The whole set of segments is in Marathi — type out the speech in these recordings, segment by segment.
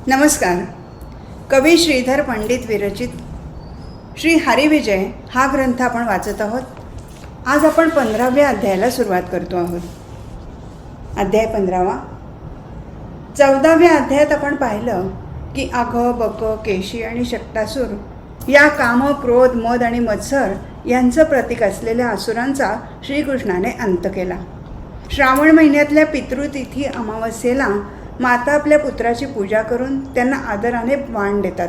नमस्कार. कवी श्रीधर पंडित विरचित श्री हरिविजय हा ग्रंथ आपण वाचत आहोत. आज आपण 15व्या अध्यायाला सुरुवात करतो आहोत. अध्याय 15. 14व्या अध्यायात आपण पाहिलं की अघ, बक, केशी आणि शक्तासूर या काम, क्रोध, मद आणि मत्सर यांचं प्रतीक असलेल्या असुरांचा श्रीकृष्णाने अंत केला. श्रावण महिन्यातल्या पितृतिथी अमावस्येला माता आपल्या पुत्राची पूजा करून त्यांना आदराने वाण देतात.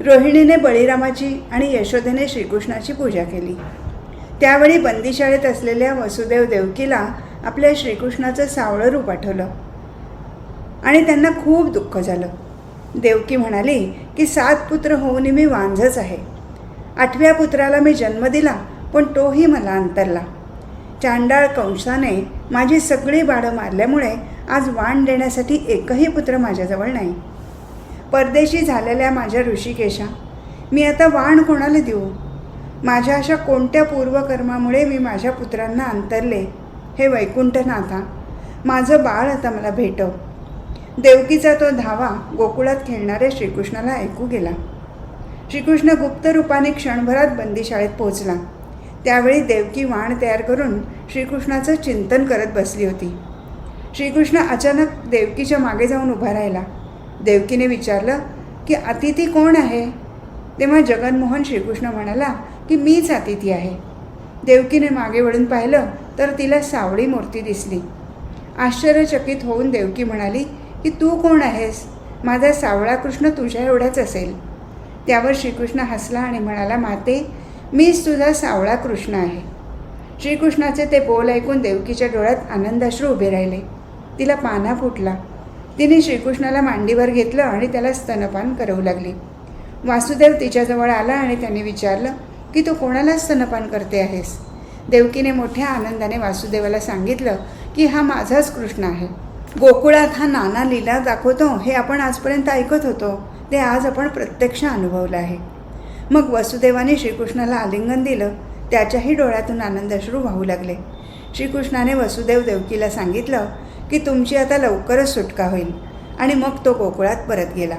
रोहिणीने बळीरामाची आणि यशोदेने श्रीकृष्णाची पूजा केली. त्यावेळी बंदीशाळेत असलेल्या वसुदेव देवकीला आपल्या श्रीकृष्णाचं सावळं रूप आठवलं आणि त्यांना खूप दुःख झालं. देवकी म्हणाली की 7 पुत्र होऊन मी वांझच आहे. 8व्या पुत्राला मी जन्म दिला, पण तोही मला अंतरला. चांडाळ कंसाने माझी सगळी बाळं मारल्यामुळे आज वाण देण्यासाठी एकही पुत्र माझ्याजवळ नाही. परदेशी झालेल्या माझ्या ऋषिकेशा, मी आता वाण कोणाला देऊ? माझ्या अशा कोणत्या पूर्वकर्मामुळे मी माझ्या पुत्रांना अंतरले? हे वैकुंठनाथा, माझं बाळ आता मला भेटव. देवकीचा तो धावा गोकुळात खेळणाऱ्या श्रीकृष्णाला ऐकू गेला. श्रीकृष्ण गुप्त रूपाने क्षणभरात बंदीशाळेत पोहोचला. त्यावेळी देवकी वाण तयार करून श्रीकृष्णाचं चिंतन करत बसली होती. श्रीकृष्ण अचानक देवकीच्या मागे जाऊन उभा राहिला. देवकीने विचारलं की अतिथी कोण आहे? तेव्हा जगनमोहन श्रीकृष्ण म्हणाला की मीच अतिथी आहे. देवकीने मागे वळून पाहिलं तर तिला सावळी मूर्ती दिसली. आश्चर्यचकित होऊन देवकी म्हणाली की तू कोण आहेस? माझा सावळा कृष्ण तुझ्या एवढाच असेल. त्यावर श्रीकृष्ण हसला आणि म्हणाला, माते, मीच तुझा सावळा कृष्ण आहे. श्रीकृष्णाचे ते बोल ऐकून देवकीच्या डोळ्यात आनंदाश्रू उभे राहिले. तिला पाना फुटला. तिने श्रीकृष्णाला मांडीवर घेतलं आणि त्याला स्तनपान करवू लागली. वासुदेव तिच्याजवळ आला आणि त्याने विचारलं की तू कोणाला स्तनपान करते आहेस? देवकीने मोठ्या आनंदाने वासुदेवाला सांगितलं की हा माझाच कृष्ण आहे. गोकुळात हा नाना लीला दाखवतो हे आपण आजपर्यंत ऐकत होतो, ते आज आपण प्रत्यक्ष अनुभवलं आहे. मग वसुदेवाने श्रीकृष्णाला आलिंगन दिलं. त्याच्याही डोळ्यातून आनंदाश्रू वाहू लागले. श्रीकृष्णाने वसुदेव देवकीला सांगितलं की तुमची आता लवकरच सुटका होईल आणि मग तो गोकुळात परत गेला.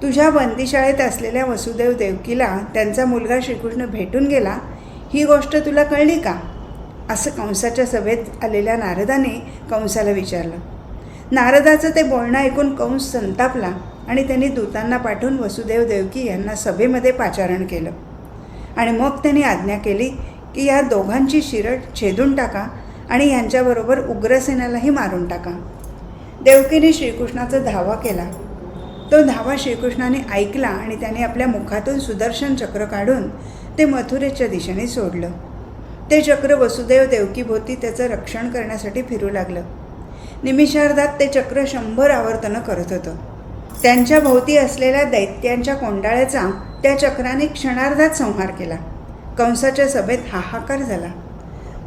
तुझ्या बंदीशाळेत असलेल्या वसुदेव देवकीला त्यांचा मुलगा श्रीकृष्ण भेटून गेला, ही गोष्ट तुला कळली का? असं कंसाच्या सभेत आलेल्या नारदाने कंसाला विचारलं. नारदाचं ते बोलणं ऐकून कंस संतापला आणि त्यांनी दूतांना पाठवून वसुदेव देवकी यांना सभेमध्ये पाचारण केलं आणि मग त्यांनी आज्ञा केली की या दोघांची शिरड छेदून टाका आणि यांच्याबरोबर उग्रसेनालाही मारून टाका. देवकीने श्रीकृष्णाचा धावा केला. तो धावा श्रीकृष्णाने ऐकला आणि त्याने आपल्या मुखातून सुदर्शन चक्र काढून ते मथुरेच्या दिशेने सोडलं. ते चक्र वसुदेव देवकीभोवती त्याचं रक्षण करण्यासाठी फिरू लागलं. निमिषार्धात ते चक्र 100 आवर्तनं करत होतं. त्यांच्या भोवती असलेल्या दैत्यांच्या कोंडाळ्याचा त्या चक्राने क्षणार्धात संहार केला. कंसाच्या सभेत हाहाकार झाला.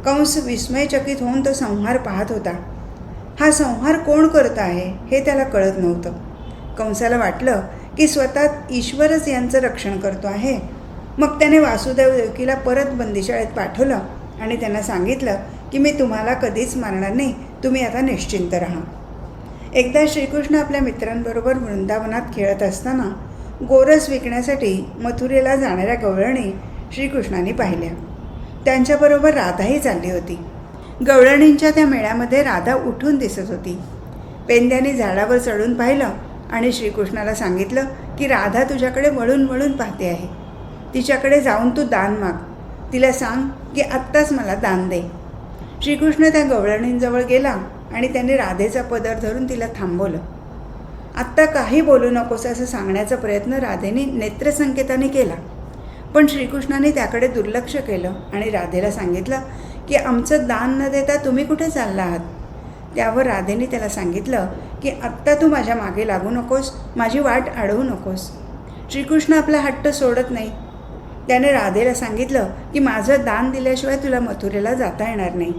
कंस विस्मयचकित होऊन तो संहार पाहत होता. हा संहार कोण करत आहे हे त्याला कळत नव्हतं. कंसाला वाटलं की स्वतः ईश्वरच यांचं रक्षण करतो आहे. मग त्याने वासुदेव देवकीला परत बंदीशाळेत पाठवलं आणि त्यांना सांगितलं की मी तुम्हाला कधीच मारणार नाही, तुम्ही आता निश्चिंत राहा. एकदा श्रीकृष्ण आपल्या मित्रांबरोबर वृंदावनात खेळत असताना गोरस विकण्यासाठी मथुरेला जाणाऱ्या गवळणी श्रीकृष्णाने पाहिल्या. त्यांच्याबरोबर राधाही चालली होती. गवळणींच्या त्या मेळ्यामध्ये राधा उठून दिसत होती. पेंद्याने झाडावर चढून पाहिलं आणि श्रीकृष्णाला सांगितलं की राधा तुझ्याकडे वळून वळून पाहते आहे. तिच्याकडे जाऊन तू दान माग. तिला सांग की आत्ताच मला दान दे. श्रीकृष्ण त्या गवळणींजवळ गेला आणि त्याने राधेचा पदर धरून तिला थांबवलं. आत्ता काही बोलू नकोस असं सांगण्याचा प्रयत्न राधेने नेत्रसंकेताने केला, पण श्रीकृष्णाने त्याकडे दुर्लक्ष केलं आणि राधेला सांगितलं की आमचं दान न देता तुम्ही कुठे चालला आहात? त्यावर राधेने त्याला सांगितलं की आत्ता तू माझ्या मागे लागू नकोस, माझी वाट अडवू नकोस. श्रीकृष्ण आपला हट्ट सोडत नाही. त्याने राधेला सांगितलं की माझं दान दिल्याशिवाय तुला मथुरेला जाता येणार नाही.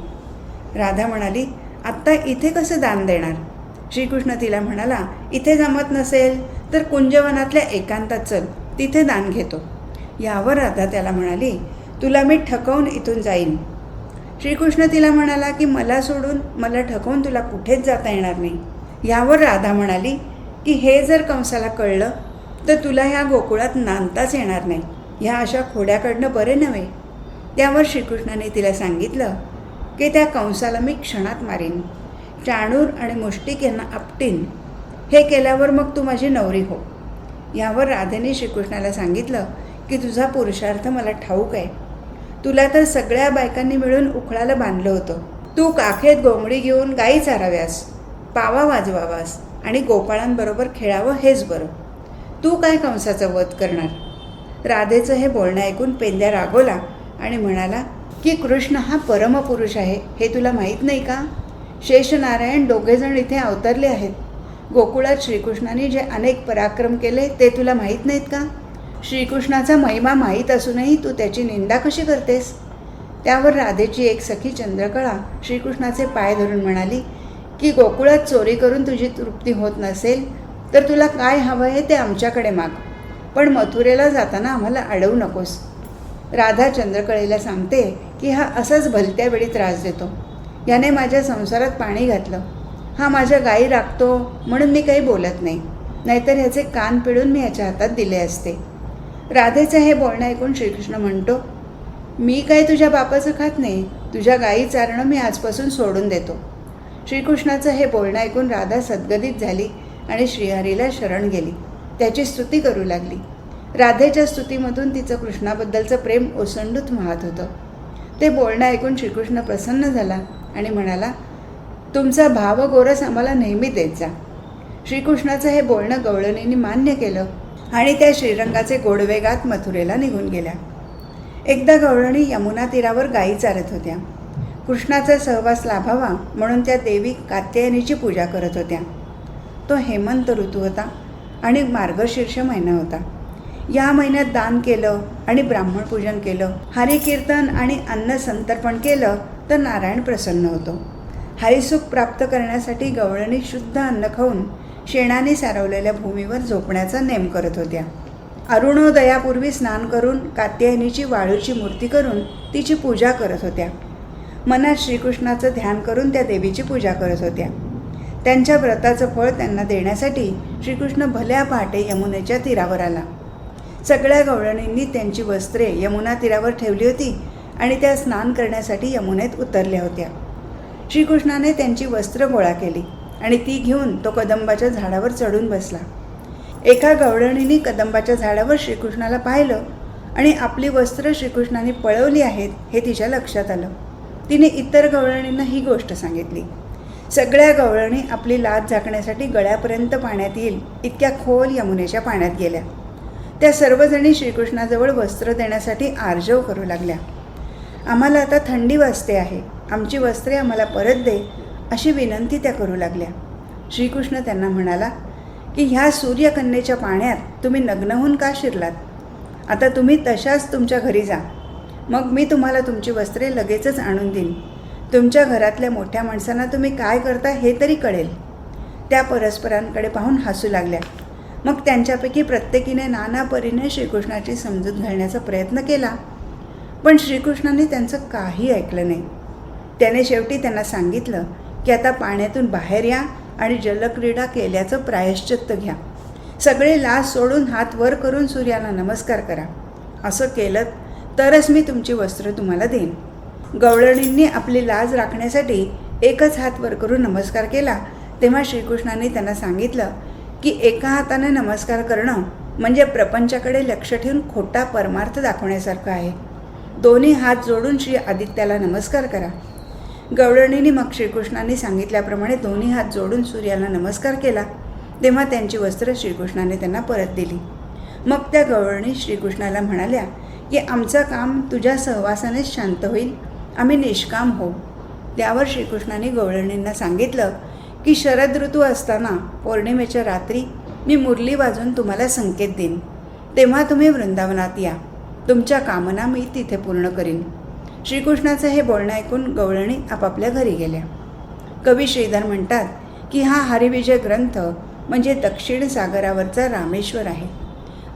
राधा म्हणाली, आत्ता इथे कसं दान देणार? श्रीकृष्ण तिला म्हणाला, इथे जमत नसेल तर कुंजवनातल्या एकांतात चल, तिथे दान घेतो. यावर राधा त्याला म्हणाली, तुला मी ठकवून इथून जाईन. श्रीकृष्ण तिला म्हणाला की मला सोडून मला ठकवून तुला कुठेच जाता येणार नाही. यावर राधा म्हणाली, की हे जर कंसाला कळलं तर तुला ह्या गोकुळात नांदताच येणार नाही. ह्या अशा खोड्याकडनं बरे नव्हे. त्यावर श्रीकृष्णाने तिला सांगितलं की त्या कंसाला मी क्षणात मारीन, चाणूर आणि मुष्टिक यांना आपटीन. हे केल्यावर मग तू माझी नवरी हो. यावर राधेने श्रीकृष्णाला सांगितलं की तुझा पुरुषार्थ मला ठाऊक आहे. तुला तर सगळ्या बायकांनी मिळून उखळाला बांधलं होतं. तू काखेत गोंगडी घेऊन गायी चाराव्यास, पावा वाजवावास आणि गोपाळांबरोबर खेळावं हेच बरं. तू काय कंसाचा वध करणार. राधेचं हे बोलणं ऐकून पेंद्या रागवला आणि म्हणाला की कृष्ण हा परमपुरुष आहे, हे तुला माहीत नाही का. शेषनारायण दोघेजण इथे अवतरले आहेत. गोकुळात श्रीकृष्णाने जे अनेक पराक्रम केले ते तुला माहीत नाहीत का. श्रीकृष्णाचा महिमा माहीत असूनही तू त्याची निंदा कशी करतेस. त्यावर राधेची एक सखी चंद्रकळा श्रीकृष्णाचे पाय धरून म्हणाली की गोकुळात चोरी करून तुझी तृप्ती होत नसेल तर तुला काय हवं आहे ते आमच्याकडे माग, पण मथुरेला जाताना आम्हाला अडवू नकोस. राधा चंद्रकळेला सांगते की हा असाच भलत्या वेळी त्रास देतो. याने माझ्या संसारात पाणी घातलं. हा माझ्या गायी राखतो म्हणून मी काही बोलत नाही, नाहीतर ह्याचे कान पिळून मी याच्या हातात दिले असते. राधेचं हे बोलणं ऐकून श्रीकृष्ण म्हणतो, मी काय तुझ्या बापाचं खात नाही. तुझ्या गायी चारणं मी आजपासून सोडून देतो. श्रीकृष्णाचं हे बोलणं ऐकून राधा सद्गदित झाली आणि श्रीहरीला शरण गेली. त्याची स्तुती करू लागली. राधेच्या स्तुतीमधून तिचं कृष्णाबद्दलचं प्रेम ओसंडून वाहत होतं. ते बोलणं ऐकून श्रीकृष्ण प्रसन्न झाला आणि म्हणाला, तुमचा भाव गोरस आम्हाला नेहमी देत जा. श्रीकृष्णाचं हे बोलणं गवळणींनी मान्य केलं आणि त्या श्रीरंगाचे गोडवेगात मथुरेला निघून गेल्या. एकदा गवळणी यमुना तीरावर गायी चारत होत्या. कृष्णाचा सहवास लाभावा म्हणून त्या देवी कात्यायनीची पूजा करत होत्या. तो हेमंत ऋतू होता आणि मार्गशीर्ष महिना होता. या महिन्यात दान केलं आणि ब्राह्मण पूजन केलं, हरिकीर्तन आणि अन्न संतर्पण केलं तर नारायण प्रसन्न होतो. हरिसुख प्राप्त करण्यासाठी गवळणी शुद्ध अन्न खाऊन शेणाने सारवलेल्या भूमीवर झोपण्याचा नेम करत होत्या. अरुणोदयापूर्वी स्नान करून कात्यायनीची वाळूची मूर्ती करून तिची पूजा करत होत्या. मनात श्रीकृष्णाचं ध्यान करून त्या देवीची पूजा करत होत्या. त्यांच्या व्रताचं फळ त्यांना देण्यासाठी श्रीकृष्ण भल्या पहाटे यमुनेच्या तीरावर आला. सगळ्या गवळणींनी त्यांची वस्त्रे यमुना तीरावर ठेवली होती आणि त्या स्नान करण्यासाठी यमुनेत उतरल्या होत्या. श्रीकृष्णाने त्यांची वस्त्र गोळा केली आणि ती घेऊन तो कदंबाच्या झाडावर चढून बसला. एका गवळणीने कदंबाच्या झाडावर श्रीकृष्णाला पाहिलं आणि आपली वस्त्र श्रीकृष्णाने पळवली आहेत हे तिच्या लक्षात आलं. तिने इतर गवळणींना ही गोष्ट सांगितली. सगळ्या गवळणी आपली लाज झाकण्यासाठी गळ्यापर्यंत पाण्यात येईल इतक्या खोल यमुनेच्या पाण्यात गेल्या. त्या सर्वजणी श्रीकृष्णाजवळ वस्त्र देण्यासाठी आर्जव करू लागल्या. आम्हाला आता थंडी वाजते आहे, आमची वस्त्रे आम्हाला परत दे, अशी विनंती त्या करू लागल्या. श्रीकृष्ण त्यांना म्हणाला की ह्या सूर्यकन्येच्या पाण्यात तुम्ही नग्न होऊन का शिरलात. आता तुम्ही तशाच तुमच्या घरी जा, मग मी तुम्हाला तुमची वस्त्रे लगेचच आणून देईन. तुमच्या घरातल्या मोठ्या माणसांना तुम्ही काय करता हे तरी कळेल. त्या परस्परांकडे पाहून हसू लागल्या. मग त्यांच्यापैकी प्रत्येकीने नाना परीने श्रीकृष्णाची समजूत घालण्याचा प्रयत्न केला, पण श्रीकृष्णाने त्यांचं काही ऐकलं नाही. त्याने शेवटी त्यांना सांगितलं की आता पाण्यातून बाहेर या आणि जलक्रीडा केल्याचं प्रायश्चित्त घ्या. सगळे लाज सोडून हात वर करून सूर्याला नमस्कार करा. असं केलं तरच मी तुमची वस्त्र तुम्हाला देईन. गवळणींनी आपली लाज राखण्यासाठी एकच हात वर करून नमस्कार केला. तेव्हा श्रीकृष्णाने त्यांना सांगितलं की एका हाताने नमस्कार करणं म्हणजे प्रपंचाकडे लक्ष ठेवून खोटा परमार्थ दाखवण्यासारखं आहे. दोन्ही हात जोडून श्री आदित्याला नमस्कार करा. गवळणींनी मग श्रीकृष्णाने सांगितल्याप्रमाणे दोन्ही हात जोडून सूर्याला नमस्कार केला. तेव्हा त्यांची वस्त्र श्रीकृष्णाने त्यांना परत दिली. मग त्या गवळणी श्रीकृष्णाला म्हणाल्या की आमचं काम तुझ्या सहवासानेच शांत होईल, आम्ही निष्काम होऊ. त्यावर श्रीकृष्णाने गवळणींना सांगितलं की शरद ऋतू असताना पौर्णिमेच्या रात्री मी मुरली वाजवून तुम्हाला संकेत देईन. तेव्हा तुम्ही वृंदावनात या. तुमच्या कामना मी तिथे पूर्ण करीन. श्रीकृष्णाचं हे बोलणं ऐकून गवळणी आपापल्या घरी गेल्या. कवी श्रीधर म्हणतात की हा हरिविजय ग्रंथ म्हणजे दक्षिण सागरावरचा रामेश्वर आहे.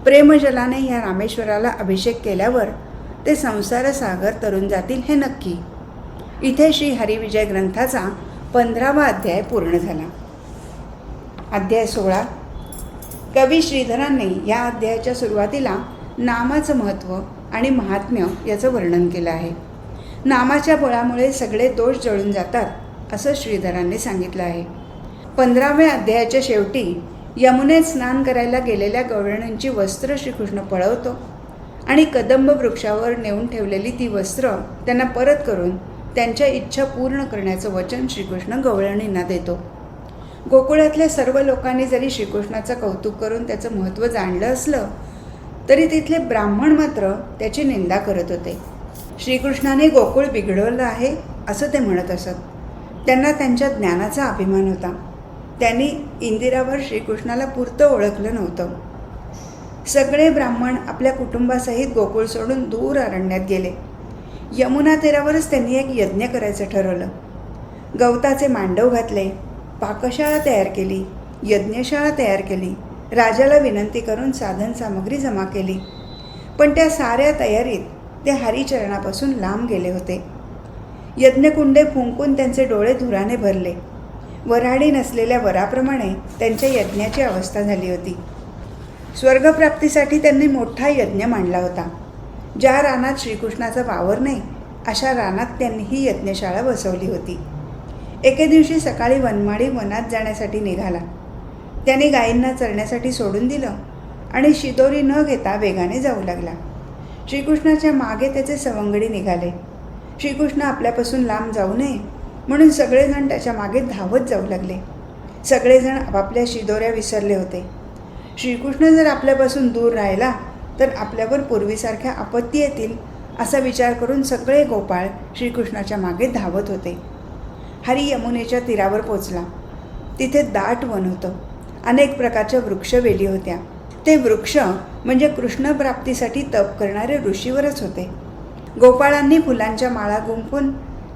प्रेमजलाने या रामेश्वराला अभिषेक केल्यावर ते संसार सागर तरून जातील हे नक्की. इथे श्री हरिविजय ग्रंथाचा 15वा अध्याय पूर्ण झाला. अध्याय 16 कवी श्रीधरांनी या अध्यायाच्या सुरुवातीला नामाचं महत्त्व आणि महात्म्य याचं वर्णन केलं आहे. नामाच्या बळामुळे सगळे दोष जळून जातात असं श्रीधरांनी सांगितलं आहे. 15व्या अध्यायाच्या शेवटी यमुनेत स्नान करायला गेलेल्या गवळणींची वस्त्र श्रीकृष्ण पळवतो आणि कदंब वृक्षावर नेऊन ठेवलेली ती वस्त्र त्यांना परत करून त्यांच्या इच्छा पूर्ण करण्याचं वचन श्रीकृष्ण गवळणींना देतो. गोकुळातल्या सर्व लोकांनी जरी श्रीकृष्णाचं कौतुक करून त्याचं महत्त्व जाणलं असलं तरी तिथले ब्राह्मण मात्र त्याची निंदा करत होते. श्रीकृष्णाने गोकुळ बिघडवलं आहे असं ते म्हणत असत. त्यांना त्यांच्या ज्ञानाचा अभिमान होता. त्यांनी इंदिरावर श्रीकृष्णाला पुरतं ओळखलं नव्हतं. सगळे ब्राह्मण आपल्या कुटुंबासहित गोकुळ सोडून दूर अरण्यात गेले. यमुना तीरावरच त्यांनी एक यज्ञ करायचं ठरवलं. गवताचे मांडव घातले, पाकशाळा तयार केली, यज्ञशाळा तयार केली, राजाला विनंती करून साधन सामग्री जमा केली. पण त्या साऱ्या तयारीत ते हरिचरणापासून लांब गेले होते. यज्ञकुंडे फुंकून त्यांचे डोळे धुराने भरले. वऱ्हाडी नसलेल्या वराप्रमाणे त्यांच्या यज्ञाची अवस्था झाली होती. स्वर्गप्राप्तीसाठी त्यांनी मोठा यज्ञ मांडला होता. ज्या रानात श्रीकृष्णाचा वावर नाही अशा रानात त्यांनी ही यज्ञशाळा बसवली होती. एके दिवशी सकाळी वनमाळी वनात जाण्यासाठी निघाला. त्याने गायींना चरण्यासाठी सोडून दिलं आणि शिदोरी न घेता वेगाने जाऊ लागला. श्रीकृष्णाच्या मागे त्याचे सवंगडी निघाले. श्रीकृष्ण आपल्यापासून लांब जाऊ नये म्हणून सगळेजण त्याच्या मागे धावत जाऊ लागले. सगळेजण आपापल्या शिदोऱ्या विसरले होते. श्रीकृष्ण जर आपल्यापासून दूर राहिला तर आपल्यावर पूर्वीसारख्या आपत्ती येतील असा विचार करून सगळे गोपाळ श्रीकृष्णाच्या मागे धावत होते. हरी यमुनेच्या तीरावर पोचला. तिथे दाट वन होतं. अनेक प्रकारच्या वृक्षवेली होत्या. ते वृक्ष म्हणजे कृष्णप्राप्तीसाठी तप करणारे ऋषीवरच होते. गोपाळांनी फुलांच्या माळा गुंफून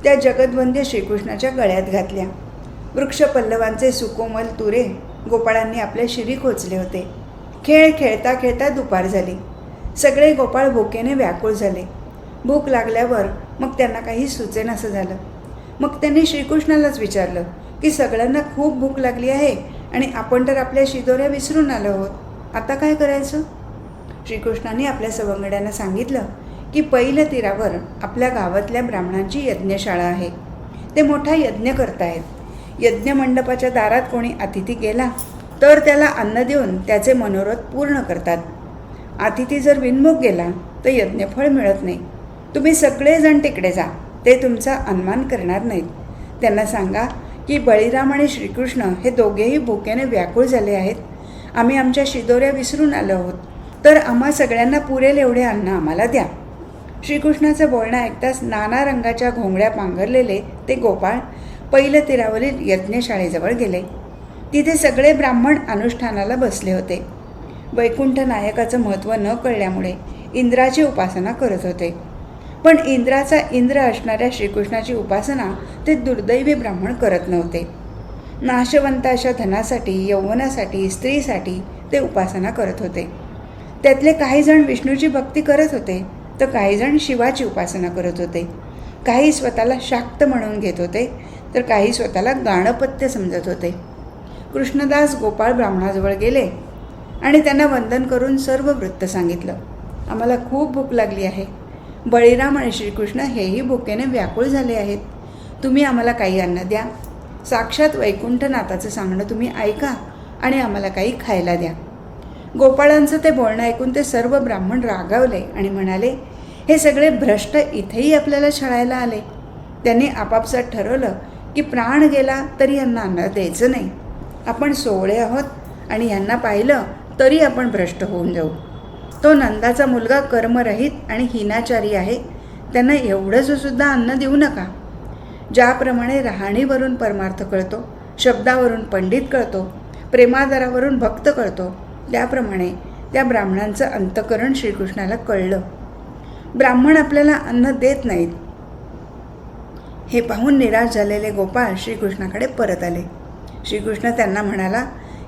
त्या जगद्वंद्य श्रीकृष्णाच्या गळ्यात घातल्या. वृक्षपल्लवांचे सुकोमल तुरे गोपाळांनी आपल्या शिरी खोचले होते. खेळ खेळता खेळता दुपार झाली. सगळे गोपाळ भुकेने व्याकुळ झाले. भूक लागल्यावर मग त्यांना काही सुचेनासं झालं. मग त्यांनी श्रीकृष्णालाच विचारलं की सगळ्यांना खूप भूक लागली आहे आणि आपण तर आपल्या शिदोऱ्या विसरून आलो आहोत. आता काय करायचं? श्रीकृष्णाने आपल्या सवंगड्यांना सांगितलं की पहिल्या तीरावर आपल्या गावातल्या ब्राह्मणांची यज्ञशाळा आहे. ते मोठा यज्ञ करतायत. यज्ञमंडपाच्या दारात कोणी अतिथी गेला तर त्याला अन्न देऊन त्याचे मनोरथ पूर्ण करतात. अतिथी जर विनमुख गेला तर यज्ञफळ मिळत नाही. तुम्ही सगळेजण तिकडे जा. ते तुमचा अन्मान करणार नाहीत. त्यांना सांगा की बळीराम आणि श्रीकृष्ण हे दोघेही भुकेने व्याकुळ झाले आहेत. आम्ही आमच्या शिदोऱ्या विसरून आलो आहोत. तर आम्हा सगळ्यांना पुरेल एवढे अन्न आम्हाला द्या. श्रीकृष्णाचं बोलणं ऐकताच नाना रंगाच्या घोंगड्या पांघरलेले ते गोपाळ पहिल्या तीरावरील यज्ञशाळेजवळ गेले. तिथे सगळे ब्राह्मण अनुष्ठानाला बसले होते. वैकुंठ नायकाचं महत्त्व न कळल्यामुळे इंद्राची उपासना करत होते. पण इंद्राचा इंद्र असणाऱ्या श्रीकृष्णाची उपासना ते दुर्दैवी ब्राह्मण करत नव्हते. नाशवंत अशा धनासाठी, यौवनासाठी, स्त्रीसाठी ते उपासना करत होते. त्यातले काही जण विष्णूची भक्ती करत होते तर काही जण शिवाची उपासना करत होते. काही स्वतःला शाक्त म्हणून घेत होते तर काही स्वतःला गाणपत्य समजत होते. कृष्णदास गोपाळ ब्राह्मणाजवळ गेले आणि त्यांना वंदन करून सर्व वृत्त सांगितलं. आम्हाला खूप भूक लागली आहे. बळीराम आणि श्रीकृष्ण हेही भुकेने व्याकुळ झाले आहेत. तुम्ही आम्हाला काही अन्न द्या. साक्षात वैकुंठनाथाचं सांगणं तुम्ही ऐका आणि आम्हाला काही खायला द्या. गोपाळांचं ते बोलणं ऐकून ते सर्व ब्राह्मण रागावले आणि म्हणाले, हे सगळे भ्रष्ट इथेही आपल्याला छळायला आले. त्यांनी आपापसात ठरवलं की प्राण गेला तरी यांना अन्न द्यायचं नाही. आपण सोवळे आहोत आणि यांना पाहिलं तरी आपण भ्रष्ट होऊन जाऊ. तो नंदाचा मुलगा कर्मरहित आणि हिनाचारी आहे. त्यांना एवढंसुद्धा अन्न देऊ नका. ज्याप्रमाणे राहणीवरून परमार्थ कळतो, शब्दावरून पंडित कळतो, प्रेमादरावरून भक्त कळतो, त्याप्रमाणे त्या ब्राह्मणांचं अंतःकरण श्रीकृष्णाला कळलं. ब्राह्मण आपल्याला अन्न देत नाहीत हे पाहून निराश झालेले गोपाळ श्रीकृष्णाकडे परत आले. श्रीकृष्ण त्यांना म्हणाला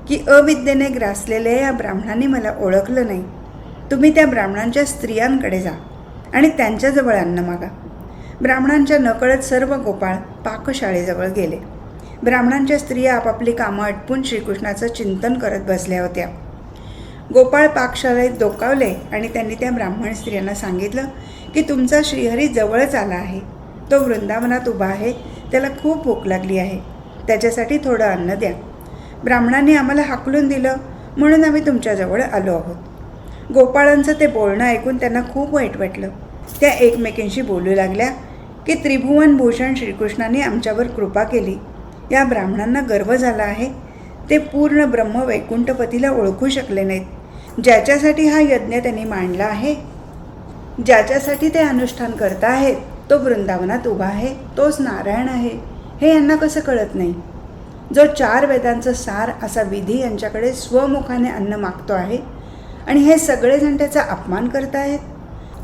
की अविद्येने ग्रासलेल्या या ब्राह्मणांनी मला ओळखलं नाही. तुम्ही त्या ब्राह्मणांच्या स्त्रियांकडे जा आणि त्यांच्याजवळ अन्न मागा. ब्राह्मणांच्या नकळत सर्व गोपाळ पाकशाळेजवळ गेले. ब्राह्मणांच्या स्त्रिया आपापली कामं आटपून श्रीकृष्णाचं चिंतन करत बसल्या होत्या. गोपाळ पाकशाळेत डोकावले आणि त्यांनी त्या ब्राह्मण स्त्रियांना सांगितलं की तुमचा श्रीहरी जवळच आला आहे. तो वृंदावनात उभा आहे. त्याला खूप भूक लागली आहे. त्याच्यासाठी थोडं अन्न द्या. ब्राह्मणांनी आम्हाला हाकलून दिलं म्हणून आम्ही तुमच्याजवळ आलो आहोत. गोपाळांचं ते बोलणं ऐकून त्यांना खूप वाईट वाटलं. त्या एकमेकींशी बोलू लागल्या की त्रिभुवन भूषण श्रीकृष्णाने आमच्यावर कृपा केली. या ब्राह्मणांना गर्व झाला आहे. ते पूर्ण ब्रह्म वैकुंठपतीला ओळखू शकले नाहीत. ज्याच्यासाठी हा यज्ञ त्यांनी मांडला आहे, ज्याच्यासाठी ते अनुष्ठान करत आहेत, तो वृंदावनात उभा आहे, तोच नारायण आहे, हे यांना कसं कळत नाही. जो 4 वेदांचं सार असा विधी यांच्याकडे स्वमुखाने अन्न मागतो आहे आणि हे सगळेजण त्याचा अपमान करत आहेत.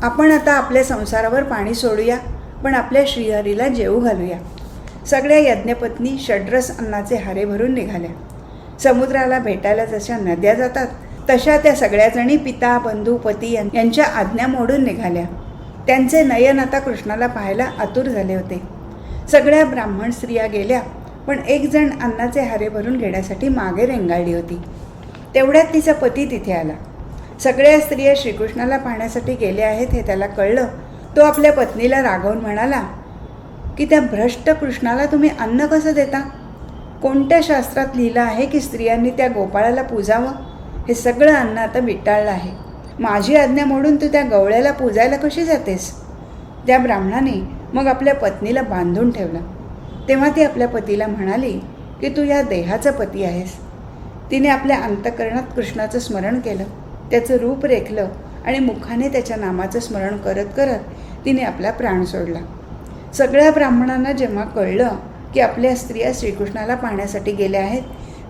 आपण आता आपल्या संसारावर पाणी सोडूया, पण आपल्या श्रीहरीला जेवू घालूया. सगळ्या यज्ञपत्नी षड्रस अन्नाचे हारे भरून निघाल्या. समुद्राला भेटायला जशा नद्या जातात तशा त्या सगळ्याजणी पिता बंधू पती यांच्या आज्ञा मोडून निघाल्या. त्यांचे नयन आता कृष्णाला पाहायला आतुर झाले होते. सगळ्या ब्राह्मण स्त्रिया गेल्या, पण एक जण अन्नाचे हारे भरून घेण्यासाठी मागे रेंगाळली होती. तेवढ्यात तिचा पती तिथे आला. सगळ्या स्त्रिया श्रीकृष्णाला पाहण्यासाठी गेल्या आहेत हे त्याला कळलं. तो आपल्या पत्नीला रागवून म्हणाला की त्या भ्रष्ट कृष्णाला तुम्ही अन्न कसं देता? कोणत्या शास्त्रात लिहिलं आहे की स्त्रियांनी त्या गोपाळाला पूजावं? हे सगळं अन्न आता विटाळलं आहे. माझी आज्ञा मोडून तू त्या गवळ्याला पूजायला कशी जातेस? त्या ब्राह्मणाने मग आपल्या पत्नीला बांधून ठेवलं. तेव्हा ती आपल्या पतीला म्हणाली की तू या देहाचा पती आहेस. तिने आपल्या अंतःकरणात कृष्णाचं स्मरण केलं, त्याचं रूप रेखलं आणि मुखाने त्याच्या नामाचं स्मरण करत करत तिने आपला प्राण सोडला. सगळ्या ब्राह्मणांना जेव्हा कळलं की आपल्या स्त्रिया श्रीकृष्णाला पाहण्यासाठी गेल्या आहेत,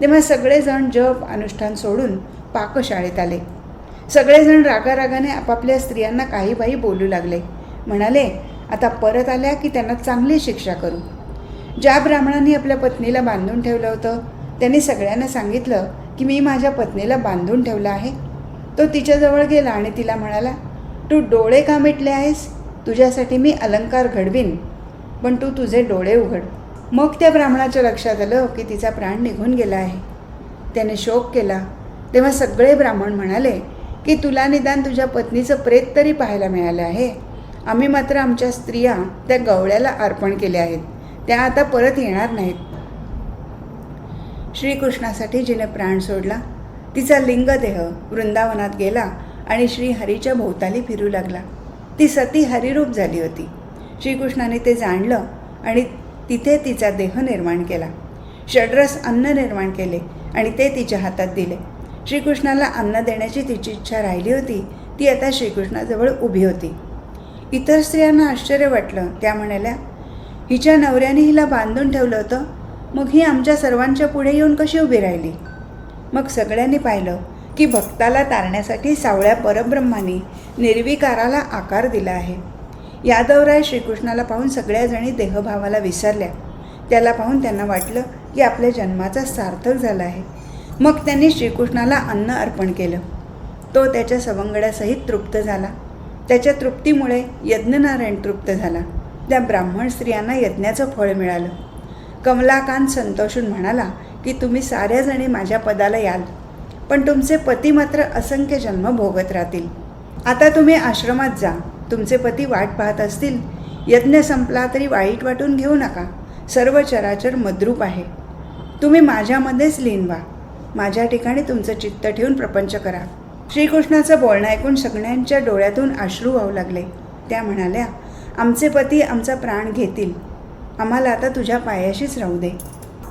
तेव्हा सगळेजण जप अनुष्ठान सोडून पाकशाळेत आले. सगळेजण रागारागाने आपापल्या स्त्रियांना काही बाई बोलू लागले. म्हणाले, आता परत आल्या की त्यांना चांगली शिक्षा करू. ज्या ब्राह्मणांनी आपल्या पत्नीला बांधून ठेवलं होतं त्यांनी सगळ्यांना सांगितलं की मी माझ्या पत्नीला बांधून ठेवलं आहे. तो तिच्याजवळ गेला आणि तिला म्हणाला, तू डोळे का मिटले आहेस? तुझ्यासाठी मी अलंकार घडवीन, पण तू तुझे डोळे उघड. मग त्या ब्राह्मणाच्या लक्षात आलं की तिचा प्राण निघून गेला आहे. त्याने शोक केला. तेव्हा सगळे ब्राह्मण म्हणाले की तुला निदान तुझ्या पत्नीचं प्रेत तरी पाहायला मिळालं आहे. आम्ही मात्र आमच्या स्त्रिया त्या गवळ्याला अर्पण केल्या आहेत. त्या आता परत येणार नाहीत. श्रीकृष्णासाठी जिने प्राण सोडला तिचा लिंगदेह वृंदावनात गेला आणि श्रीहरीच्या भोवताली फिरू लागला. ती सती हरिरूप झाली होती. श्रीकृष्णाने ते जाणलं आणि तिथे तिचा देह निर्माण केला. षड्रस अन्न निर्माण केले आणि ते तिच्या हातात दिले. श्रीकृष्णाला अन्न देण्याची तिची इच्छा राहिली होती. ती आता श्रीकृष्णाजवळ उभी होती. इतर स्त्रियांना आश्चर्य वाटलं. त्या म्हणाल्या, हिच्या नवऱ्याने हिला बांधून ठेवलं होतं, मग ही आमच्या सर्वांच्या पुढे येऊन कशी उभी राहिली? मग सगळ्यांनी पाहिलं की भक्ताला तारण्यासाठी सावळ्या परब्रह्माने निर्विकाराला आकार दिला आहे. यादवराय श्रीकृष्णाला पाहून सगळ्याजणी देहभावाला विसरल्या. त्याला पाहून त्यांना वाटलं की आपल्या जन्माचा सार्थक झाला आहे. मग त्यांनी श्रीकृष्णाला अन्न अर्पण केलं. तो त्याच्या सवंगड्यासहित तृप्त झाला. त्याच्या तृप्तीमुळे यज्ञनारायण तृप्त झाला. त्या ब्राह्मण स्त्रियांना यज्ञाचं फळ मिळालं. कमलाकांत संतोषून म्हणाला की तुम्ही साऱ्याजणी माझ्या पदाला याल, पण तुमचे पती मात्र असंख्य जन्म भोगत राहतील. आता तुम्ही आश्रमात जा. तुमचे पती वाट पाहत असतील. यज्ञ संपला तरी वाईट वाटून घेऊ नका. सर्व चराचर मद्रूप आहे. तुम्ही माझ्यामध्येच लीन व्हा. माझ्या ठिकाणी तुमचं चित्त ठेवून प्रपंच करा. श्रीकृष्णाचं बोलणं ऐकून सगळ्यांच्या डोळ्यातून अश्रू वाहू लागले. त्या म्हणाल्या, आमचे पती आमचा प्राण घेतील. आम्हाला आता तुझ्या पायाशीच राहू दे.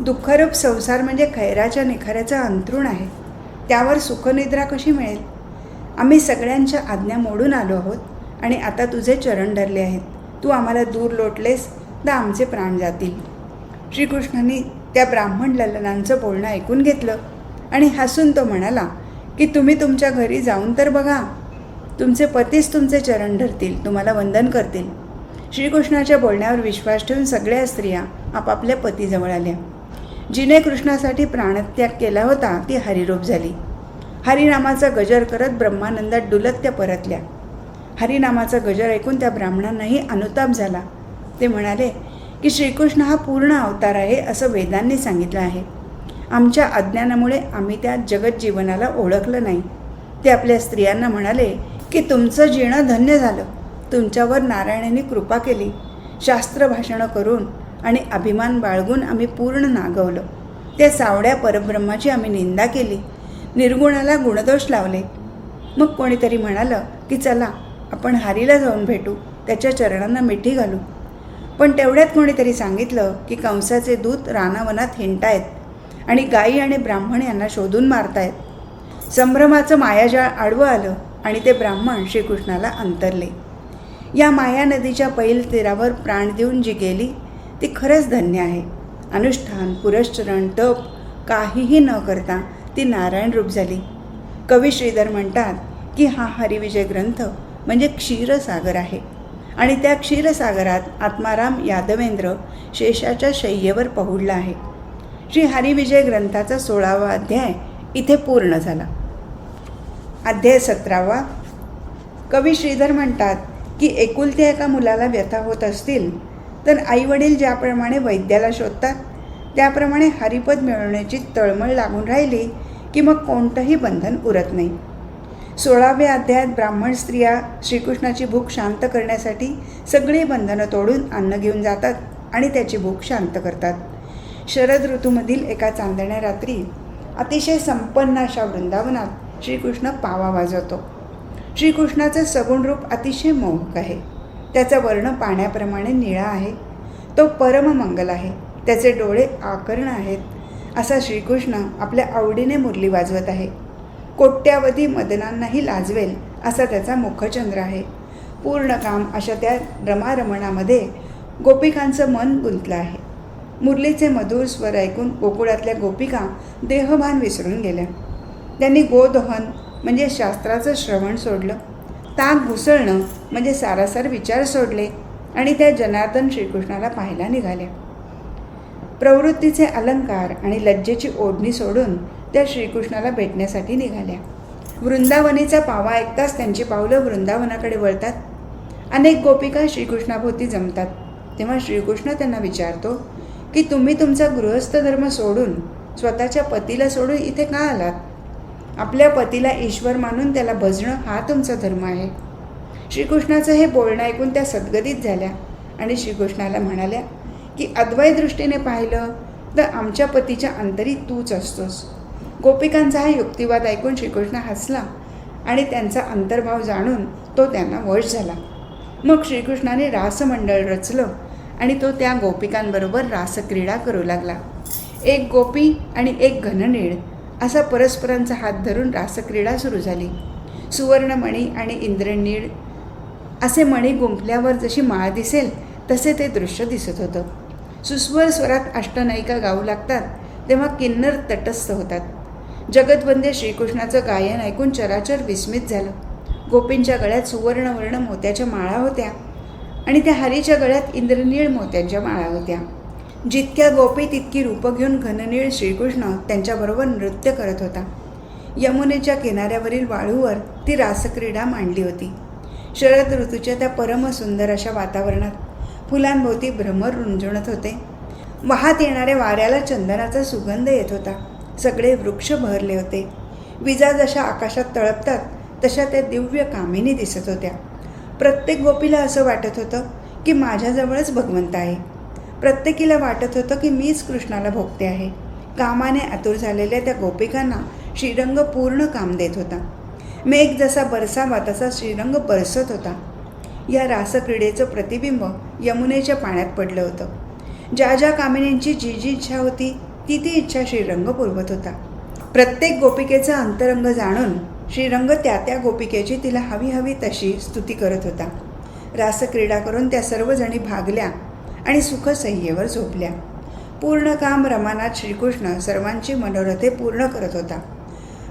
दुःखरूप संसार म्हणजे खैराच्या निखाऱ्याचं अंथरूण आहे. त्यावर सुखनिद्रा कशी मिळेल? आम्ही सगळ्यांच्या आज्ञा मोडून आलो आहोत आणि आता तुझे चरण धरले आहेत. तू आम्हाला दूर लोटलेस तर आमचे प्राण जातील. श्रीकृष्णाने त्या ब्राह्मण ललनांचं बोलणं ऐकून घेतलं आणि हसून तो म्हणाला की तुम्ही तुमच्या घरी जाऊन तर बघा. तुमचे पतीच तुमचे चरण धरतील, तुम्हाला वंदन करतील. श्रीकृष्णाच्या बोलण्यावर विश्वास ठेवून सगळ्या स्त्रिया आपापल्या पतीजवळ आल्या. जिने कृष्णासाठी प्राणत्याग केला होता ती हरिरूप झाली. हरिनामाचा गजर करत ब्रह्मानंदात डुलत त्या परतल्या. हरिनामाचा गजर ऐकून त्या ब्राह्मणांनाही अनुताप झाला. ते म्हणाले की श्रीकृष्ण हा पूर्ण अवतार आहे असं वेदांनी सांगितलं आहे. आमच्या अज्ञानामुळे आम्ही त्या जगत जीवनाला ओळखलं नाही. ते आपल्या स्त्रियांना म्हणाले की तुमचं जीणं धन्य झालं, तुमच्यावर नारायणाने कृपा केली. शास्त्र भाषणं करून आणि अभिमान बाळगून आम्ही पूर्ण नागवलं. त्या सावड्या परब्रह्माची आम्ही निंदा केली, निर्गुणाला गुणदोष लावले. मग कोणीतरी म्हणालं की चला आपण हरीला जाऊन भेटू, त्याच्या चरणांना मिठी घालू. पण तेवढ्यात कोणीतरी सांगितलं की कंसाचे दूत रानावनात हिंडतायत आणि गायी आणि ब्राह्मण यांना शोधून मारतायत. संभ्रमाचं मायाजाळ आडवं आलं आणि ते ब्राह्मण श्रीकृष्णाला अंतरले. या माया नदीच्या पैल तीरावर प्राण देऊन जी गेली ती खरंच धन्य आहे. अनुष्ठान, पुरश्चरण, तप काहीही न करता ती नारायण रूप झाली. कवी श्रीधर म्हणतात की हा हरिविजय ग्रंथ म्हणजे क्षीरसागर आहे आणि त्या क्षीरसागरात आत्माराम यादवेंद्र शेषाच्या शय्येवर पहुडला आहे. श्री हरिविजय ग्रंथाचा 16वा अध्याय इथे पूर्ण झाला. अध्याय 17. कवी श्रीधर म्हणतात की एकुलत्या एका मुलाला व्यथा होत असतील तर आईवडील ज्याप्रमाणे वैद्याला शोधतात त्याप्रमाणे हरिपद मिळवण्याची तळमळ लागून राहिली की मग कोणतंही बंधन उरत नाही. 16व्या अध्यायात ब्राह्मण स्त्रिया श्रीकृष्णाची भूक शांत करण्यासाठी सगळी बंधनं तोडून अन्न घेऊन जातात आणि त्याची भूक शांत करतात. शरद ऋतूमधील एका चांदण्या रात्री अतिशय संपन्न अशा वृंदावनात श्रीकृष्ण पावा वाजवतो. श्रीकृष्णाचं सगुण रूप अतिशय मोहक आहे. त्याचा वर्ण पाण्याप्रमाणे निळा आहे. तो परममंगल आहे. त्याचे डोळे आकर्ण आहेत. असा श्रीकृष्ण आपल्या आवडीने मुरली वाजवत आहे. कोट्यावधी मदनांनाही लाजवेल असा त्याचा मुखचंद्र आहे. पूर्ण काम अशा त्या रमारमणामध्ये गोपिकांचं मन गुंतलं आहे. मुरलीचे मधुर स्वर ऐकून गोकुळातल्या गोपिका देहभान विसरून गेल्या. त्यांनी गोदोहन म्हणजे शास्त्राचं श्रवण सोडलं, ताक घुसळणं म्हणजे सारासार विचार सोडले आणि त्या जनार्दन श्रीकृष्णाला पाहायला निघाल्या. प्रवृत्तीचे अलंकार आणि लज्जेची ओढणी सोडून त्या श्रीकृष्णाला भेटण्यासाठी निघाल्या. वृंदावनीचा पावा ऐकताच त्यांची पावलं वृंदावनाकडे वळतात. अनेक गोपिका श्रीकृष्णाभोवती जमतात. तेव्हा श्रीकृष्ण त्यांना विचारतो की तुम्ही तुमचा गृहस्थ धर्म सोडून स्वतःच्या पतीला सोडून इथे का आलात? आपल्या पतीला ईश्वर मानून त्याला भजणं हा तुमचा धर्म आहे. श्रीकृष्णाचं हे बोलणं ऐकून त्या सद्गदित झाल्या आणि श्रीकृष्णाला म्हणाल्या की अद्वैय दृष्टीने पाहिलं तर आमच्या पतीच्या अंतरी तूच असतोस. गोपिकांचा हा युक्तिवाद ऐकून श्रीकृष्ण हसला आणि त्यांचा अंतर्भाव जाणून तो त्यांना वश झाला. मग श्रीकृष्णाने रासमंडळ रचलं आणि तो त्या गोपिकांबरोबर रासक्रीडा करू लागला. एक गोपी आणि एक घननीळ असा परस्परांचा हात धरून रासक्रीडा सुरू झाली. सुवर्णमणी आणि इंद्रनीळ असे मणी गुंफल्यावर जशी माळ दिसेल तसे ते दृश्य दिसत होतं. सुस्वर स्वरात अष्टनायिका गाऊ लागतात तेव्हा किन्नर तटस्थ होतात. जगतवंद्य श्रीकृष्णाचं गायन ऐकून चराचर विस्मित झालं. गोपींच्या गळ्यात सुवर्णवर्ण मोत्याच्या माळा होत्या आणि त्या हरीच्या गळ्यात इंद्रनीळ मोत्यांच्या माळा होत्या. जितक्या गोपी तितकी रूपं घेऊन घननीळ श्रीकृष्ण त्यांच्याबरोबर नृत्य करत होता. यमुनेच्या किनाऱ्यावरील वाळूवर ती रासक्रीडा मांडली होती. शरद ऋतूच्या त्या परमसुंदर अशा वातावरणात फुलांभोवती भ्रमर रुंजणत होते. वाहत येणाऱ्या वाऱ्याला चंदनाचा सुगंध येत होता. सगळे वृक्ष बहरले होते. विजा जशा आकाशात तळपतात तशा त्या दिव्य कामिनी दिसत होत्या. प्रत्येक गोपीला असं वाटत होतं की माझ्याजवळच भगवंत आहे. प्रत्येकीला वाटत होतं की मीच कृष्णाला भोगते आहे. कामाने आतुर झालेल्या त्या गोपिकांना श्रीरंग पूर्ण काम देत होता. मेघ जसा बरसावा तसा श्रीरंग बरसत होता. या रासक्रीडेचं प्रतिबिंब यमुनेच्या पाण्यात पडलं होतं. ज्या ज्या कामिनींची जी जी इच्छा होती ती ती इच्छा श्रीरंग पुरवत होता. प्रत्येक गोपिकेचा अंतरंग जाणून श्रीरंग त्या त्या गोपिकेची तिला हवी हवी तशी स्तुती करत होता. रासक्रीडा करून त्या सर्वजणी भागल्या आणि सुखसह्येवर झोपल्या. पूर्ण काम रमानाथ श्रीकृष्ण सर्वांची मनोरथे पूर्ण करत होता.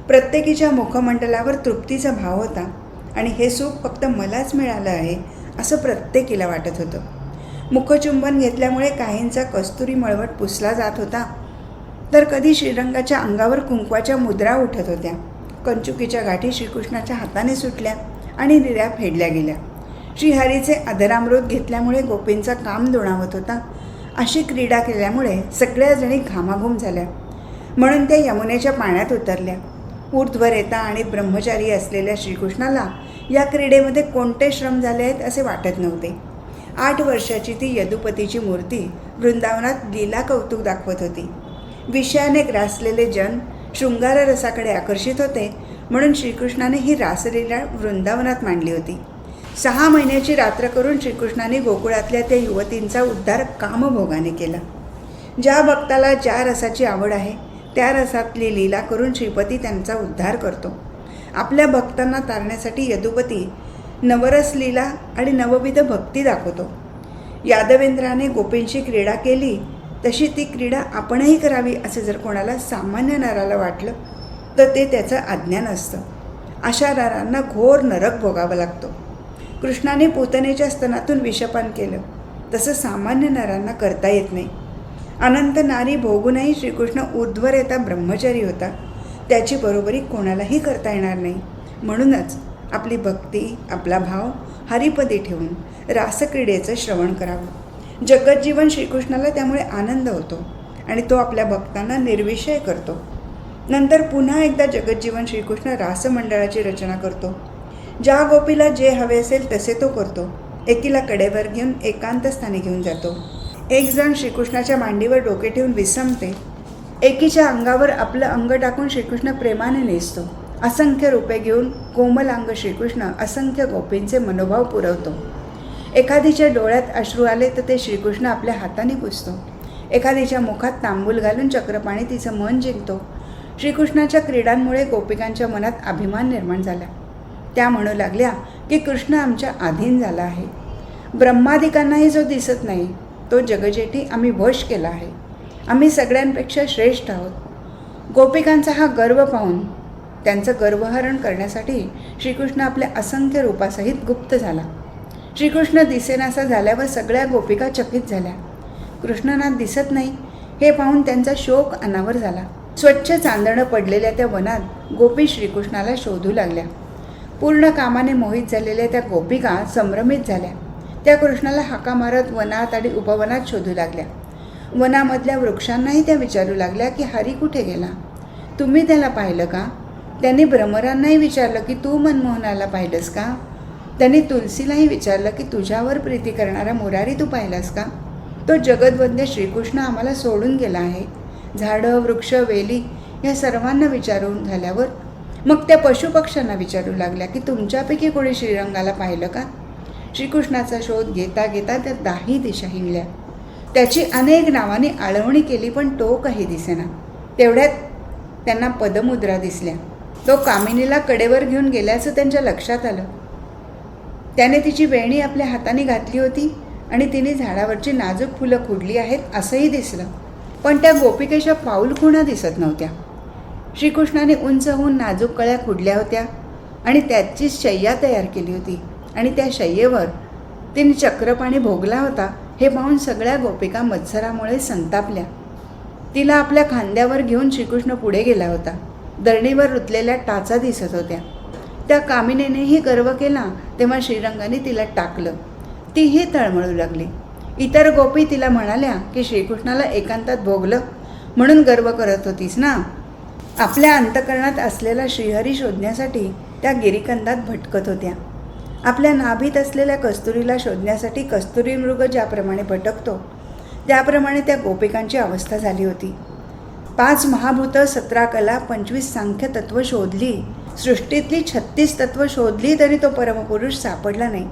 प्रत्येकीच्या मुखमंडलावर तृप्तीचा भाव होता आणि हे सुख फक्त मलाच मिळालं आहे असं प्रत्येकीला वाटत होतं. मुखचुंबन घेतल्यामुळे काहींचा कस्तुरी मळवट पुसला जात होता तर कधी श्रीरंगाच्या अंगावर कुंकवाच्या मुद्रा उठत होत्या. कंचुकीच्या गाठी श्रीकृष्णाच्या हाताने सुटल्या आणि निर्या फेडल्या गेल्या. श्रीहरीचे अधरामृत घेतल्यामुळे गोपींचा काम दोणावत होता. अशी क्रीडा केल्यामुळे सगळ्या जणी घामाघूम झाल्या. म्हणून त्या यमुनेच्या पाण्यात उतरल्या. ऊर्ध्वरेता आणि ब्रह्मचारी असलेल्या श्रीकृष्णाला या क्रीडेमध्ये कोणते श्रम झाले आहेत असे वाटत नव्हते. 8 वर्षाची ती यदुपतीची मूर्ती वृंदावनात लीला कौतुक दाखवत होती. विषयाने ग्रासलेले जन शृंगार रसाकडे आकर्षित होते, म्हणून श्रीकृष्णाने ही रासलीला वृंदावनात मांडली होती. 6 महिन्याची रात्र करून श्रीकृष्णाने गोकुळातल्या त्या युवतींचा उद्धार कामभोगाने केला. ज्या भक्ताला ज्या रसाची आवड आहे त्या रसातली लीला करून श्रीपती त्यांचा उद्धार करतो. आपल्या भक्तांना तारण्यासाठी यदुपती नवरस लीला आणि नवविध भक्ती दाखवतो. यादवेंद्राने गोपींची क्रीडा केली तशी ती क्रीडा आपणही करावी असे जर कोणाला सामान्य नराला वाटलं तर ते त्याचं अज्ञान असतं. अशा नरांना घोर नरक भोगावा लागतो. कृष्णाने पूतनेच्या स्तनातून विषपान केलं तसं सामान्य नरांना करता येत नाही. अनंत नारी भोगूनही श्रीकृष्ण ऊर्ध्वरेता ब्रह्मचारी होता. त्याची बरोबरी कोणालाही करता येणार नाही. म्हणूनच आपली भक्ती, आपला भाव हरिपदी ठेवून रासक्रीडेचं श्रवण करावं. जगज्जीवन श्रीकृष्णाला त्यामुळे आनंद होतो आणि तो आपल्या भक्तांना निर्विषय करतो. नंतर पुन्हा एकदा जगज्जीवन श्रीकृष्ण रासमंडळाची रचना करतो. ज्या गोपीला जे हवे असेल तसे तो करतो. एकीला कडेवर घेऊन एकांत स्थानी घेऊन जातो. एक जण श्रीकृष्णाच्या मांडीवर डोके ठेवून विसंमते. एकीच्या अंगावर आपलं अंग टाकून श्रीकृष्ण प्रेमाने नेसतो. असंख्य रूपे घेऊन कोमलांग श्रीकृष्ण असंख्य गोपींचे मनोभाव पुरवतो. एखादीच्या डोळ्यात अश्रू आले तर ते श्रीकृष्ण आपल्या हाताने पुसतो. एखादीच्या मुखात तांबूल घालून चक्रपाणी तिचं मन जिंकतो. श्रीकृष्णाच्या क्रीडांमुळे गोपिकांच्या मनात अभिमान निर्माण झाला. त्या म्हणू लागल्या की कृष्ण आमच्या अधीन झाला आहे. ब्रह्मादिकांनाही जो दिसत नाही तो जगजेठी आम्ही वश केला आहे. आम्ही सगळ्यांपेक्षा श्रेष्ठ आहोत. गोपिकांचा हा गर्व पाहून त्यांचं गर्वहरण करण्यासाठी श्रीकृष्ण आपल्या असंख्य रूपासहित गुप्त झाला. श्रीकृष्ण दिसेनासा झाल्यावर सगळ्या गोपिका चकित झाल्या. कृष्णनाथ दिसत नाही हे पाहून त्यांचा शोक अनावर झाला. स्वच्छ चांदणं पडलेल्या त्या वनात गोपी श्रीकृष्णाला शोधू लागल्या. पूर्ण कामाने मोहित झालेल्या त्या गोपिका संभ्रमित झाल्या. त्या कृष्णाला हाका मारत वनात आणि उपवनात शोधू लागल्या. वनामधल्या वृक्षांनाही त्या विचारू लागल्या की हरी कुठे गेला, तुम्ही त्याला पाहिलं का? त्यांनी भ्रमरांनाही विचारलं की तू मनमोहनाला पाहिलंस का? त्यांनी तुलसीलाही विचारलं की तुझ्यावर प्रीती करणारा मुरारी तू पाहिलास का? तो जगद्वंद्य श्रीकृष्ण आम्हाला सोडून गेला आहे. झाडं, वृक्ष, वेली या सर्वांना विचारून झाल्यावर मग त्या पशुपक्ष्यांना विचारू लागल्या की तुमच्यापैकी कोणी श्रीरंगाला पाहिलं का? श्रीकृष्णाचा शोध घेता घेता त्या 10 दिशा हिंडल्या. त्याची अनेक नावाने आळवणी केली पण तो काही दिसेना. तेवढ्यात त्यांना पदमुद्रा दिसल्या. तो कामिनीला कडेवर घेऊन गेल्याचं त्यांच्या लक्षात आलं. त्याने तिची वेणी आपल्या हाताने घातली होती आणि तिने झाडावरची नाजूक फुलं खुडली आहेत असंही दिसलं. पण त्या गोपिकेच्या पाऊलखुणा दिसत नव्हत्या. श्रीकृष्णाने उंच होऊन नाजूक कळ्या खुडल्या होत्या आणि त्याची शय्या तयार केली होती आणि त्या शय्येवर तिने चक्रपाणी भोगला होता हे पाहून सगळ्या गोपिका मत्सरामुळे संतापल्या. तिला आपल्या खांद्यावर घेऊन श्रीकृष्ण पुढे गेला होता. दरणीवर रुतलेल्या टाचा दिसत होत्या. त्या कामिनीनेही गर्व केला तेव्हा श्रीरंगाने तिला टाकलं. तीही तळमळू लागली. इतर गोपी तिला म्हणाल्या की श्रीकृष्णाला एकांतात भोगलं म्हणून गर्व करत होतीस ना. आपल्या अंतःकरणात असलेला श्रीहरी शोधण्यासाठी त्या गिरीकंदात भटकत होत्या. आपल्या नाभीत असलेल्या कस्तुरीला शोधण्यासाठी कस्तुरी मृग ज्याप्रमाणे भटकतो त्याप्रमाणे त्या गोपिकांची अवस्था झाली होती. 5 महाभूत, 17 कला, 25 सांख्य तत्व शोधली. सृष्टीतली 36 तत्व शोधली तरी तो परमपुरुष सापडला नाही.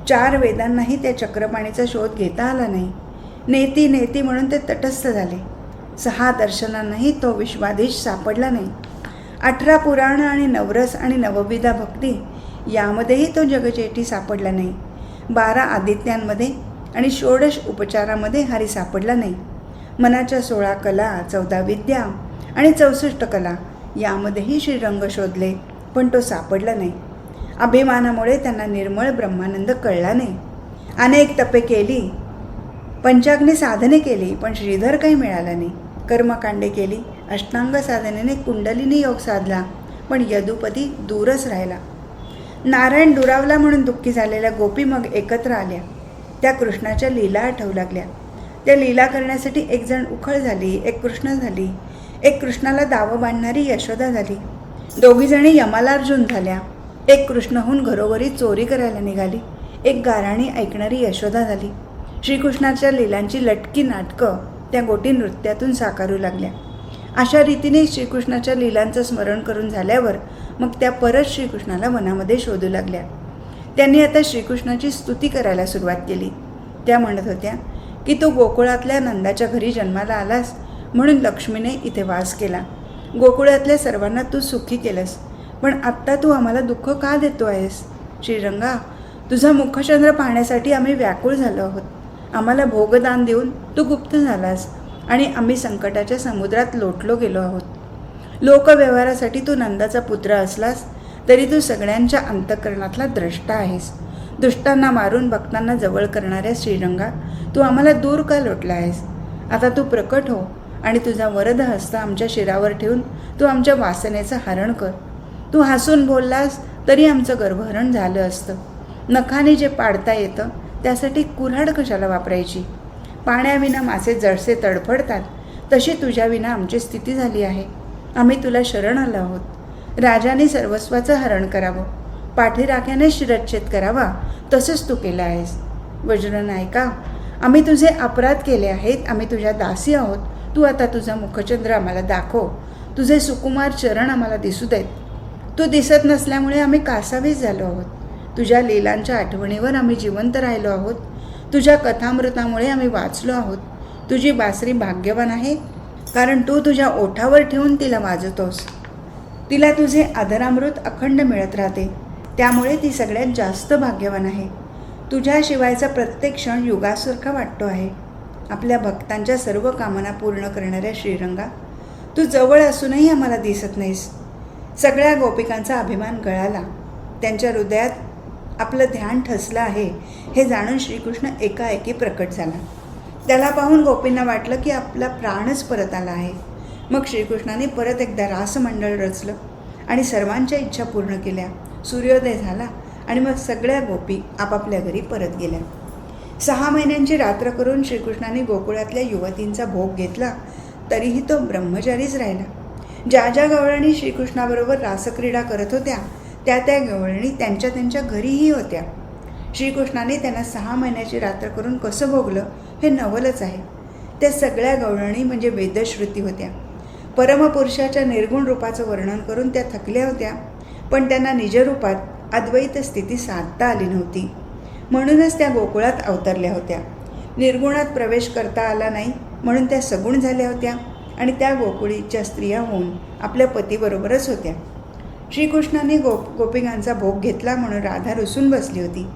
4 वेदांनाही त्या चक्रपाणीचा शोध घेता आला नाही. नेती नेती म्हणून ते तटस्थ झाले. 6 दर्शनांनाही तो विश्वाधीश सापडला नाही. 18 पुराण आणि नवरस आणि नवविधा भक्ती यामध्येही तो जगजेठी सापडला नाही. 12 आदित्यांमध्ये आणि 16 उपचारामध्ये हरी सापडला नाही. मनाच्या 16 कला, 14 विद्या आणि 64 कला यामध्येही श्रीरंग शोधले पण तो सापडला नाही. अभिमानामुळे त्यांना निर्मळ ब्रह्मानंद कळला नाही. अनेक तपे केली, पंचाग्नी साधने केली पण श्रीधर काही मिळाला नाही. कर्मकांडे केली, अष्टांग साधनेने कुंडलिनी योग साधला पण यदुपती दूरच राहिला. नारायण दुरावला म्हणून दुःखी झालेल्या गोपी मग एकत्र आल्या. त्या कृष्णाच्या लीला आठवू लागल्या. त्या लीला करण्यासाठी एक जण उखळ झाली, एक कृष्ण झाली, एक कृष्णाला दावं बांधणारी यशोदा झाली. दोघीजणी यमालार्जुन झाल्या. एक कृष्णहून घरोघरी चोरी करायला निघाली. एक गाराणी ऐकणारी यशोदा झाली. श्रीकृष्णाच्या लीलांची लटकी नाटकं त्या गोटी नृत्यातून साकारू लागल्या. अशा रीतीने श्रीकृष्णाच्या लीलांचं स्मरण करून झाल्यावर मग त्या परत श्रीकृष्णाला वनामध्ये शोधू लागल्या. त्यांनी आता श्रीकृष्णाची स्तुती करायला सुरुवात केली. त्या म्हणत होत्या की तू गोकुळातल्या नंदाच्या घरी जन्माला आलास म्हणून लक्ष्मीने इथे वास केला. गोकुळातल्या सर्वांना तू सुखी केलंस, पण आत्ता तू आम्हाला दुःख का देतो आहेस? श्रीरंगा, तुझा मुखचंद्र पाहण्यासाठी आम्ही व्याकुळ झालो आहोत. आम्हाला भोगदान देऊन तू गुप्त झालास आणि आम्ही संकटाच्या समुद्रात लोटलो गेलो आहोत. लोकव्यवहारासाठी तू नंदाचा पुत्र असलास तरी तू सगळ्यांच्या अंतःकरणातला द्रष्टा आहेस. दुष्टांना मारून भक्तांना जवळ करणाऱ्या श्रीरंगा, तू आम्हाला दूर का लोटला आहेस? आता तू प्रकट हो आणि तुझा वरद हस्त आमच्या शिरावर ठेवून तू आमच्या वासनेचं हरण कर. तू हसून बोललास तरी आमचं गर्भहरण झालं असतं. नखाने जे पाडता येतं त्यासाठी कुऱ्हाड कशाला वापरायची? पाण्याविना मासे जळसे तडफडतात तशी तुझ्याविना आमची स्थिती झाली आहे. आम्ही तुला शरण आलो आहोत. राजाने सर्वस्वाचं हरण करावं, पाठीराख्याने शिरच्छेद करावा, तसंच तू केलं आहेस. वज्रनायका, आम्ही तुझे अपराध केले आहेत. आम्ही तुझ्या दासी आहोत. तू आता तुझा मुखचंद्र आम्हाला दाखव. तुझे सुकुमार चरण आम्हाला दिसू देत. तू दिसत नसल्यामुळे आम्ही कासावीस झालो आहोत. तुझ्या लीलांच्या आठवणीवर आम्ही जिवंत राहिलो आहोत. तुझ्या कथामृतामुळे आम्ही वाचलो आहोत. तुझी बासरी भाग्यवान आहे, कारण तू तुझ्या ओठावर ठेवून तिला वाजवतोस. तिला तुझे आदरामृत अखंड मिळत राहते, त्यामुळे ती सगळ्यात जास्त भाग्यवान आहे. तुझ्याशिवायचा प्रत्येक क्षण युगासारखा वाटतो आहे. आपल्या भक्तांच्या सर्व कामना पूर्ण करणाऱ्या श्रीरंगा, तू जवळ असूनही आम्हाला दिसत नाहीस. सगळ्या गोपिकांचा अभिमान गळाला. त्यांच्या हृदयात आपलं ध्यान ठसलं आहे हे जाणून श्रीकृष्ण एकाएकी प्रकट झाला. त्याला पाहून गोपींना वाटलं की आपला प्राणच परत आला आहे. मग श्रीकृष्णाने परत एकदा रासमंडळ रचलं आणि सर्वांच्या इच्छा पूर्ण केल्या. सूर्योदय झाला आणि मग सगळ्या गोपी आपापल्या घरी परत गेल्या. 6 महिन्यांची रात्र करून श्रीकृष्णाने गोकुळातल्या युवतींचा भोग घेतला, तरीही तो ब्रह्मचारीच राहिला. ज्या ज्या गवळणी श्रीकृष्णाबरोबर रासक्रीडा करत होत्या त्या त्या गवळणी त्यांच्या त्यांच्या घरीही होत्या. श्रीकृष्णाने त्यांना 6 महिन्याची रात्र करून कसं भोगलं हे नवलच आहे. त्या सगळ्या गवळणी म्हणजे वेदश्रुती होत्या. परमपुरुषाच्या निर्गुण रूपाचं वर्णन करून त्या थकल्या होत्या, पण त्यांना निजरूपात अद्वैत स्थिती साधता आली नव्हती. म्हणूनच त्या गोकुळात अवतरल्या होत्या. निर्गुणात प्रवेश करता आला नाही म्हणून त्या सगुण झाल्या होत्या आणि त्या गोकुळीच्या स्त्रिया होऊन आपल्या पतीबरोबरच होत्या. श्रीकृष्णाने गोपिकांचा भोग घेतला म्हणून राधा रुसून बसली होती,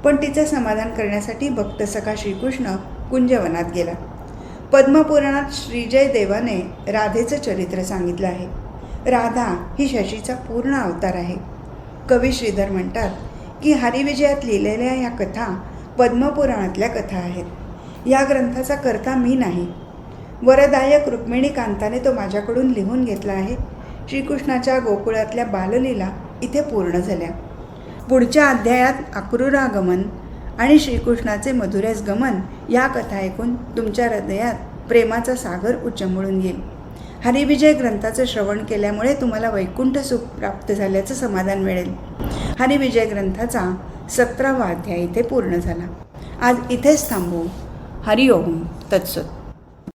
पण तिचं समाधान करण्यासाठी भक्त सखा श्रीकृष्ण कुंजवनात गेला. पद्मपुराणात श्रीजय देवाने राधेचं चरित्र सांगितलं आहे. राधा ही शशीचा पूर्ण अवतार आहे. कवी श्रीधर म्हणतात की हरिविजयात लिहिलेल्या या कथा पद्मपुराणातल्या कथा आहेत. या ग्रंथाचा कर्ता मी नाही, वरदायक रुक्मिणीकांताने तो माझ्याकडून लिहून घेतला आहे. श्रीकृष्णाच्या गोकुळातल्या बाललीला इथे पूर्ण झाल्या. पुढच्या अध्यायात अक्रूरागमन आणि श्रीकृष्णाचे मधुरेस गमन या कथा ऐकून तुमच्या हृदयात प्रेमाचा सागर उचंबळून येईल. हरिविजय ग्रंथाचं श्रवण केल्यामुळे तुम्हाला वैकुंठ सुख प्राप्त झाल्याचं समाधान मिळेल. हरिविजय ग्रंथाचा 17वा अध्याय इथे पूर्ण झाला. आज इथेच थांबू. हरिओम तत्सत.